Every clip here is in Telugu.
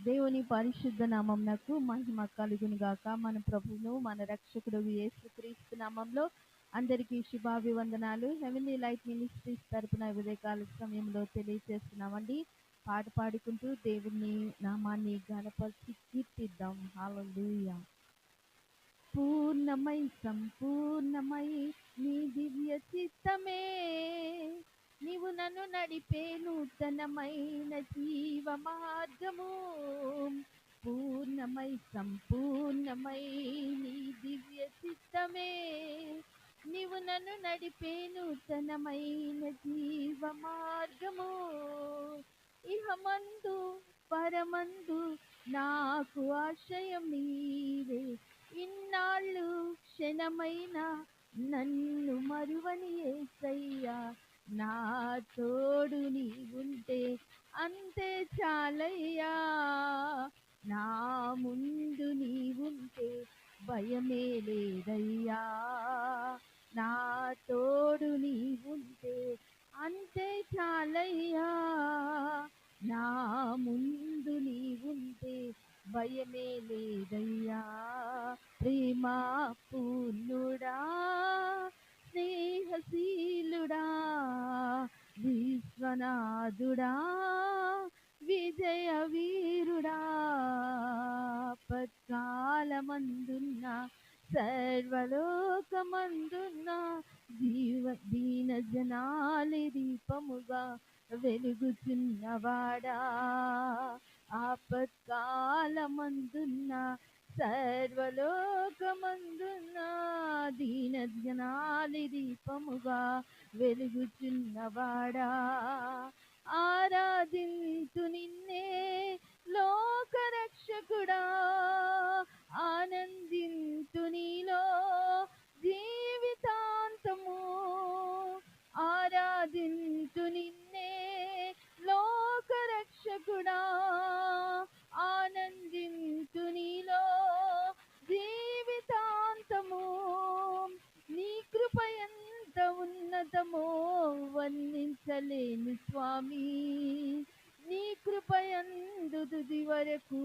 దేవుని పరిశుద్ధ నామమునకు మహిమ కలుగును గాక. మన ప్రభువును మన రక్షకుడు యేసుక్రీస్తు నామంలో అందరికీ శుభాభివందనాలు. హెవెన్లీ లైట్ మినిస్ట్రీస్ తరపున ఉదయకాల సమయంలో తెలియజేస్తున్నామండి. పాట పాడుకుంటూ దేవుని నామాన్ని ఘనపరిచి కీర్తిద్దాం. హల్లెలూయా. పూర్ణమై సంపూర్ణమై నీ దివ్య చిత్తమే, నీవు నన్ను నడిపే నూతనమైన జీవ మార్గము. పూర్ణమై సంపూర్ణమై నీ దివ్య చిత్తమే, నీవు నన్ను నడిపే నూతనమైన జీవ మార్గము. ఇహమందు పరమందు నాకు ఆశ్రయం నీవే, ఇన్నాళ్ళు క్షణమైన నన్ను మరువని యేసయ్యా. నా తోడు నీవుంటే అంతే చాలయ్యా, నా ముందు నీవుంటే భయమే లేదయ్యా. నా తోడు నీవుంటే అంతే చాలయ్యా, నా ముందు నీవుంటే భయమే లేదయ్యా. ప్రేమా పూర్ణుడా, స్నేహశీలుడా, విశ్వనాథుడా, విజయ వీరుడా, పత్కాలమందున్న సర్వలోకమందున్న దీన జనాలి దీపముగా వెలుగుచున్నవాడా, ఆపత్కాలమందున్న సర్వలోకమందున్న దీన జనాలి దీపముగా వెలుగుచున్నవాడా. ఆరాధింతు నిన్నే లోకరక్షకుడా, ఆనందింతు నీలో జీవితాంతము. ఆరాధింతు నిన్నే లోకరక్షకుడా, ఆనందింతు నీలో జీవితాంతము. నీ కృప ఎంత ఉన్నతమో వర్ణించలేను స్వామి, నీ కృపయందు తుది వరకు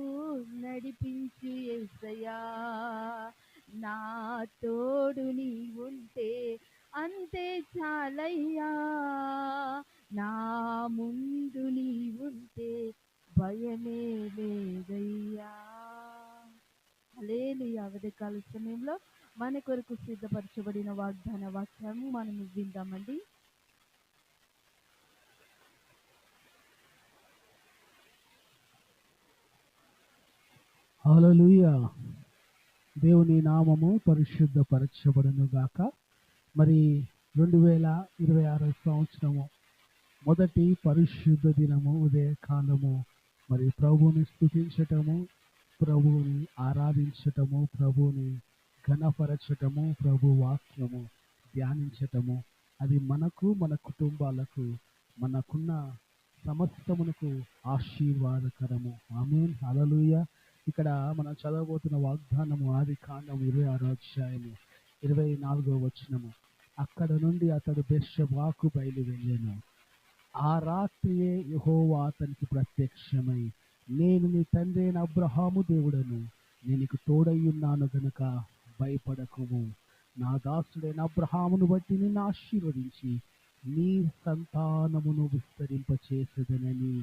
నడిపించు యేసయ్యా. నా తోడు నీవుంటే అంతే చాలయ్యా, నా ముందు నీవుంటే భయమే లేదయ్యా. హల్లెలూయా. ఉదయకాల సమయంలో మన కొరకు సిద్ధపరచబడిన వాగ్దాన వాక్యము మనము విందామండి. హల్లెలూయా. దేవుని నామము పరిశుద్ధపరచబడును గాక. మరి 2026 సంవత్సరము మొదటి పరిశుద్ధ దినము ఉదయకాలము. మరి ప్రభువుని స్తుతించటము, ప్రభువుని ఆరాధించటము, ప్రభువుని ఘనపరచటము, ప్రభు వాక్యము ధ్యానించటము, అది మనకు మన కుటుంబాలకు మనకున్న సమస్తమునకు ఆశీర్వాదకరము. ఆమేన్. హల్లెలూయా. ఇక్కడ మనం చదవబోతున్న వాగ్దానము ఆదికాండము 26వ అధ్యాయము 24వ వచనము. అక్కడ నుండి అతడు బెర్షెబాకు బయలువెళ్ళెను. ఆ రాత్రియే యెహోవా అతనికి ప్రత్యక్షమై, నేను నీ తండ్రి అయిన అబ్రహాము దేవుడను, నేను నీకు తోడయ్యున్నాను గనుక భయపడకుము. నా దాసుడైన అబ్రహామును బట్టి నిన్ను ఆశీర్వదించి నీ సంతానమును విస్తరింపచేసేదనని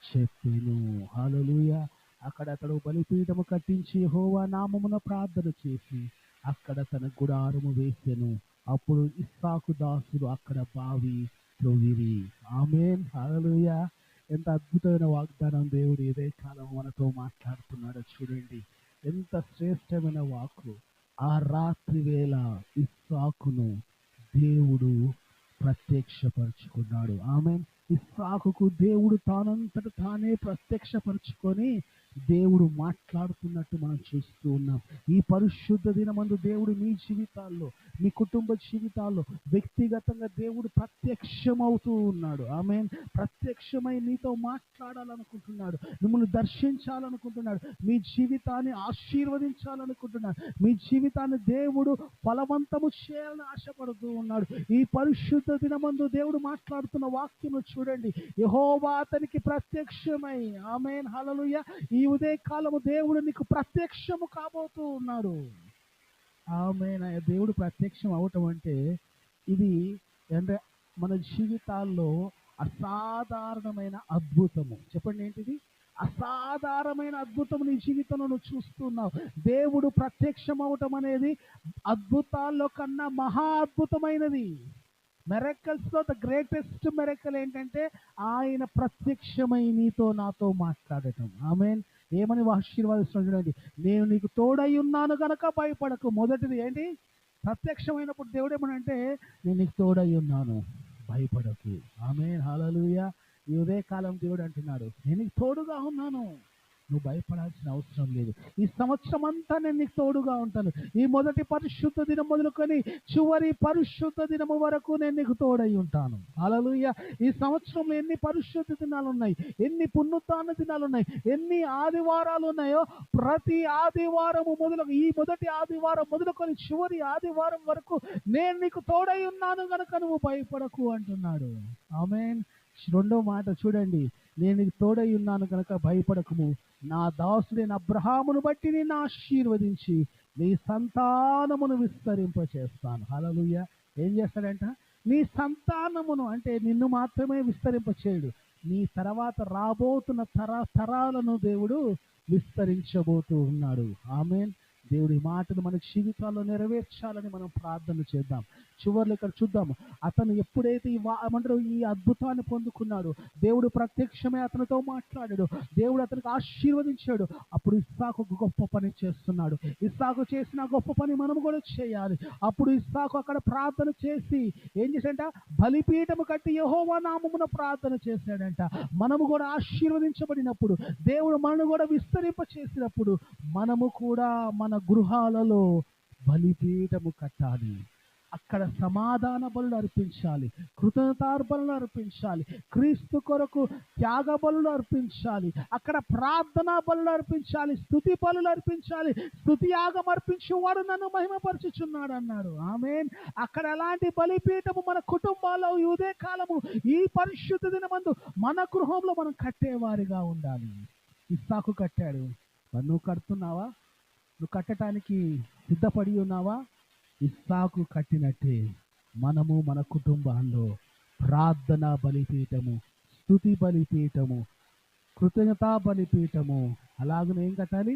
చెప్పెను. హల్లెలూయా. అక్కడ అతడు బలిపీఠము కట్టించి యెహోవా నామమున ప్రార్థన చేసి అక్కడ తన గుడారము వేసెను. అప్పుడు ఇస్సాకు దాసులు అక్కడ బావి త్రవ్విరి. ఆమేన్. హల్లెలూయా. ఎంత అద్భుతమైన వాగ్దానం దేవుడు ఇదే కాలం మనతో మాట్లాడుతున్నాడో చూడండి. ఎంత శ్రేష్టమైన వాక్కు. ఆ రాత్రి వేళ ఇస్సాకును దేవుడు ప్రత్యక్షపరుచుకున్నాడు. ఆమేన్. ఇస్సాకుకు దేవుడు తానంతట తానే ప్రత్యక్షపరుచుకొని దేవుడు మాట్లాడుతున్నట్టు మనం చూస్తూ ఉన్నాం. ఈ పరిశుద్ధ దినమందు దేవుడు మీ జీవితాల్లో, మీ కుటుంబ జీవితాల్లో వ్యక్తిగతంగా దేవుడు ప్రత్యక్షమవుతూ ఉన్నాడు. ఆమేన్. ప్రత్యక్షమై నీతో మాట్లాడాలనుకుంటున్నాడు, మిమ్మల్ని దర్శించాలనుకుంటున్నాడు, మీ జీవితాన్ని ఆశీర్వదించాలనుకుంటున్నాడు, మీ జీవితాన్ని దేవుడు ఫలవంతము చేయాలని ఆశపడుతూ ఉన్నాడు. ఈ పరిశుద్ధ దినమందు దేవుడు మాట్లాడుతున్న వాక్యము చూడండి. యెహోవా అతనికి ప్రత్యక్షమై, ఆమేన్, హల్లెలూయా. ఈ ఈ ఉదయ కాలము దేవుడు నీకు ప్రత్యక్షము కాబోతూ ఉన్నాడు. ఆమేన్. దేవుడు ప్రత్యక్షం అవటం అంటే ఇది అంటే మన జీవితాల్లో అసాధారణమైన అద్భుతము. చెప్పండి ఏంటిది? అసాధారణమైన అద్భుతం నీ జీవితంలో నువ్వు చూస్తున్నావు. దేవుడు ప్రత్యక్షం అవటం అనేది అద్భుతాల్లో కన్నా మహా అద్భుతమైనది. మెరకల్స్ లో ద గ్రేటెస్ట్ మెరకల్ ఏంటంటే ఆయన ప్రత్యక్షమై నీతో నాతో మాట్లాడటం. ఆమేన్. ఏమని ఆశీర్వాదిస్తున్నాడు చూడండి, నేను నీకు తోడై ఉన్నాను గనక భయపడకు. మొదటిది ఏంటి? ప్రత్యక్షమైనప్పుడు దేవుడు ఏమనంటే నేను నీకు తోడై ఉన్నాను, భయపడకు. ఆమేన్. హల్లెలూయా. ఈ ఉదయ కాలం దేవుడు అంటున్నాడు నేను నీకు తోడుగా ఉన్నాను, నువ్వు భయపడాల్సిన అవసరం లేదు. ఈ సంవత్సరం అంతా నేను నీకు తోడుగా ఉంటాను. ఈ మొదటి పరిశుద్ధ దినం మొదలుకొని చివరి పరిశుద్ధ దినము వరకు నేను నీకు తోడై ఉంటాను. హల్లెలూయా. ఈ సంవత్సరంలో ఎన్ని పరిశుద్ధ దినాలు ఉన్నాయి, ఎన్ని పునరుత్థాన దినాలు ఉన్నాయి, ఎన్ని ఆదివారాలు ఉన్నాయో ప్రతి ఆదివారము ఈ మొదటి ఆదివారం మొదలుకొని చివరి ఆదివారం వరకు నేను నీకు తోడై ఉన్నాను గనుక నువ్వు భయపడకు అంటున్నాడు. ఆమేన్. రెండో మాట చూడండి, నేను నీకు తోడై ఉన్నాను కనుక భయపడకుము, నా దాసుడైన అబ్రహామును బట్టి నిన్ను ఆశీర్వదించి నీ సంతానమును విస్తరింపచేస్తాను. హల్లెలూయా. ఏం చేస్తాడంట? నీ సంతానమును అంటే నిన్ను మాత్రమే విస్తరింపచేయడు, నీ తర్వాత రాబోతున్న తరాలను దేవుడు విస్తరించబోతూ ఉన్నాడు. ఆమేన్. దేవుడి మాటను మన జీవితాల్లో నెరవేర్చాలని మనం ప్రార్థన చేద్దాం. చివర్లో ఇక్కడ చూద్దాము, అతను ఎప్పుడైతే ఈ అద్భుతాన్ని పొందుకున్నాడు, దేవుడు ప్రత్యక్షమే అతనితో మాట్లాడాడు, దేవుడు అతనికి ఆశీర్వదించాడు. అప్పుడు ఇస్సాకు గొప్ప పని చేస్తున్నాడు. ఇస్సాకు చేసిన గొప్ప పని మనం కూడా చేయాలి. అప్పుడు ఇస్సాకు అక్కడ ప్రార్థన చేసి ఏం చేశాడంట? బలిపీఠము కట్టి యెహోవా నామమున ప్రార్థన చేశాడంట. మనము కూడా ఆశీర్వదించబడినప్పుడు, దేవుడు మనను కూడా విస్తరింప చేసినప్పుడు మనము కూడా మన గృహాలలో బలిపీఠము కట్టాలి. అక్కడ సమాధాన బలులు అర్పించాలి, కృతజ్ఞతార్పణలు అర్పించాలి, క్రీస్తు కొరకు త్యాగ బలులు అర్పించాలి, అక్కడ ప్రార్థనా బలులు అర్పించాలి, స్తుతి బలులు అర్పించాలి. స్తుతి యాగం అర్పించేవాడు నన్ను మహిమపరచుచున్నాడు అన్నాడు. ఆమేన్. అక్కడ ఎలాంటి బలిపీఠము మన కుటుంబాల్లో ఈ ఉదయ కాలము ఈ పరిశుద్ధ దినమందు మన గృహంలో మనం కట్టేవారిగా ఉండాలి. ఇస్సాకు కట్టాడు, నువ్వు కడుతున్నావా? నువ్వు కట్టడానికి సిద్ధపడి ఉన్నావా? ఇస్సాకు కట్టినట్టే మనము మన కుటుంబాల్లో ప్రార్థనా బలిపీఠము, స్తుతి బలిపీఠము, కృతజ్ఞతా బలిపీఠము, అలాగనే ఏం కట్టాలి?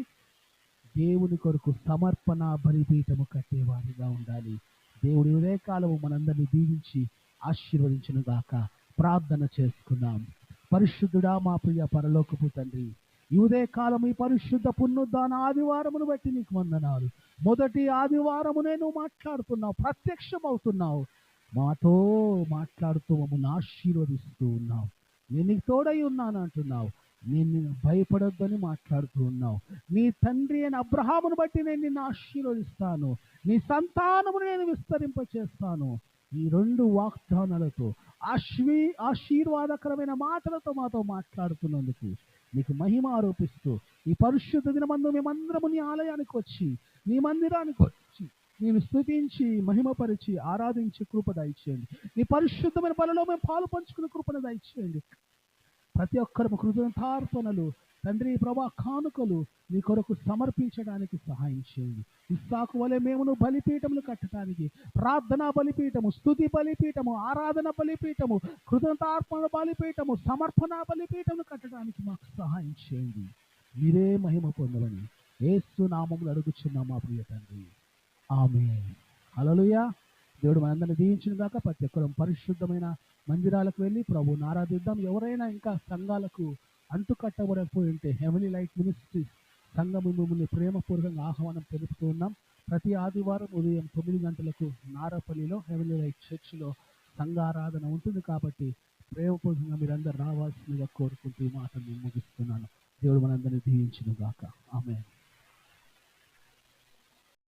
దేవుని కొరకు సమర్పణ బలిపీఠము కట్టేవారిగా ఉండాలి. దేవుడి ఉదయకాలము మనందరినీ దీవించి ఆశీర్వదించును గాక. ప్రార్థన చేసుకున్నాం. పరిశుద్ధుడా మా ప్రియ పరలోకపు తండ్రి, ఈ ఉదయకాలం ఈ పరిశుద్ధ పునరుద్ధాన ఆదివారమును బట్టి నీకు వందనాలు. మొదటి ఆదివారమునే నువ్వు మాట్లాడుతున్నావు, ప్రత్యక్షం అవుతున్నావు, మాతో మాట్లాడుతూ మమ్మల్ని ఆశీర్వదిస్తూ ఉన్నావు. నేను నీకు తోడై ఉన్నాను అంటున్నావు, నేను భయపడొద్దని మాట్లాడుతూ ఉన్నావు. నీ తండ్రి అయిన అబ్రహామును బట్టి నేను నిన్ను ఆశీర్వదిస్తాను, నీ సంతానమును నేను విస్తరింపచేస్తాను. ఈ రెండు వాగ్దానాలతో ఆశీర్వాదకరమైన మాటలతో మాతో మాట్లాడుతున్నందుకు నీకు మహిమ ఆరోపిస్తూ ఈ పరిశుద్ధ దినమందు మేమందరము నీ ఆలయానికి వచ్చి, నీ మందిరానికి వచ్చి నేను స్తుతించి మహిమపరిచి ఆరాధించి కృప దయచేయండి. నీ పరిశుద్ధమైన బలిలో మేము పాలు పంచుకునే కృపను దయచేయండి. ప్రతి ఒక్కరు కృతజ్ఞతార్పణలు తండ్రి ప్రభా కానుకలు నీ కొరకు సమర్పించడానికి సహాయం చేయండి. ఇస్సాకు వలె మేమును బలిపీఠములు కట్టడానికి, ప్రార్థనా బలిపీఠము, స్తుతి బలిపీఠము, ఆరాధన బలిపీఠము, కృతజ్ఞతార్పణ బలిపీఠము, సమర్పణ బలిపీఠములు కట్టడానికి మాకు సహాయం చేయండి. మీరే మహిమ పొందమని యేసు నామములో అడుగుచున్నాం మా ప్రియ తండ్రి. ఆమేన్. హల్లెలూయా. దేవుడు మనందరిని దీవించును గాక. ప్రతి ఒక్కరం పరిశుద్ధమైన మందిరాలకు వెళ్ళి ప్రభువుని ఆరాధిద్దాం. ఎవరైనా ఇంకా సంఘాలకు అంటుకట్టబడకపోయి ఉంటే హెవెన్లీ లైట్ మినిస్ట్రీస్ సంఘము మిమ్మల్ని ప్రేమపూర్వకంగా ఆహ్వానం తెలుపుతూ ఉన్నాం. ప్రతి ఆదివారం ఉదయం 9 గంటలకు నారపల్లిలో హెవెన్లీ లైట్ చర్చిలో సంఘారాధన ఉంటుంది. కాబట్టి ప్రేమపూర్వకంగా మీరందరూ రావాల్సిందిగా కోరుకుంటూ ఈ మాటను ముగిస్తున్నాను. దేవుడు మనందరినీ దీవించును గాక. ఆమేన్.